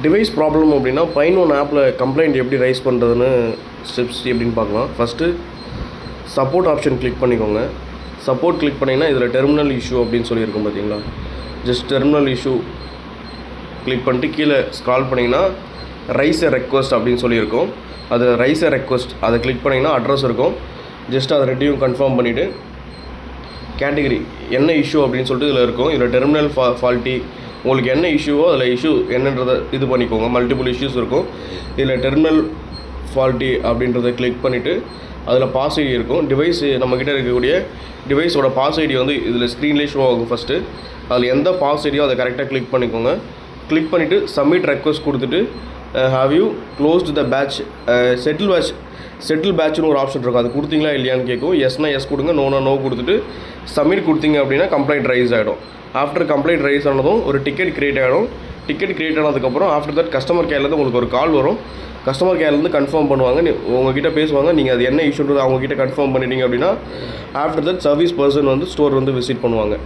Device problem அப்படின்னா பைன்1 ஆப்பில் complaint எப்படி ரைஸ் பண்ணுறதுன்னு ஸ்டெப்ஸ் எப்படின்னு பார்க்கலாம். ஃபஸ்ட்டு சப்போர்ட் ஆப்ஷன் கிளிக் பண்ணிக்கோங்க. சப்போர்ட் கிளிக் பண்ணிங்கன்னா இதில் டெர்மினல் இஷ்யூ அப்படின்னு சொல்லியிருக்கோம் பார்த்தீங்களா. ஜஸ்ட் டெர்மினல் இஷ்யூ கிளிக் பண்ணிட்டு கீழே ஸ்க்ரால் பண்ணிங்கன்னா ரைஸ் எ ரெக்வஸ்ட் அப்படின்னு சொல்லியிருக்கோம். அது ரைஸ் எ ரெக்வஸ்ட் அதை கிளிக் பண்ணிங்கன்னா அட்ரஸ் இருக்கும். ஜஸ்ட் அதை ரெண்டையும் கன்ஃபார்ம் பண்ணிவிட்டு கேட்டகரி என்ன இஷ்யூ அப்படின்னு சொல்லிட்டு இதில் இருக்கும். இதில் டெர்மினல் ஃபால்ட்டி உங்களுக்கு என்ன இஷ்யூவோ அதில் இஷ்யூ என்னன்றதை இது பண்ணிக்கோங்க. மல்டிபிள் இஷ்யூஸ் இருக்கும். இதில் டெர்மினல் ஃபால்ட்டி அப்படின்றத கிளிக் பண்ணிவிட்டு அதில் பாஸ் ஐடி இருக்கும். டிவைஸ் நம்மக்கிட்ட இருக்கக்கூடிய டிவைஸோட பாஸ் ஐடி வந்து இதில் ஸ்க்ரீன்லேயே ஷோ ஆகும். ஃபஸ்ட்டு அதில் எந்த பாஸ் ஐடியோ அதை கரெக்டாக கிளிக் பண்ணிக்கோங்க. கிளிக் பண்ணிவிட்டு சப்மிட் ரெக்வஸ்ட் கொடுத்துட்டு have you closed the batch settle பேட்ச்னு ஒரு ஆப்ஷன் இருக்கும். அது கொடுத்தீங்களா இல்லையான்னு கேட்கும். எஸ்னா எஸ் கொடுங்க, நோனா நோ கொடுத்துட்டு சப்மிட் கொடுத்தீங்க அப்படின்னா கம்ப்ளைண்ட் ரைஸ் ஆகிடும். ஆஃப்டர் கம்ப்ளைண்ட் ரைஸ் ஆனதும் ஒரு டிக்கெட் க்ரியேட் ஆகிடும். டிக்கெட் க்ரியேட் ஆனதுக்கப்புறம் ஆஃப்டர் தட் கஸ்டமர் கேர்லேருந்து உங்களுக்கு ஒரு கால் வரும். கஸ்டமர் கேர்லேருந்து கன்ஃபார்ம் பண்ணுவாங்க, உங்ககிட்ட பேசுவாங்க. நீங்கள் அது என்ன இஷ்யூன்றது அவங்ககிட்ட கன்ஃபார்ம் பண்ணிட்டீங்க அப்படின்னா ஆஃப்டர் தட் சர்வீஸ் பர்சன் வந்து ஸ்டோர் வந்து விசிட் பண்ணுவாங்க.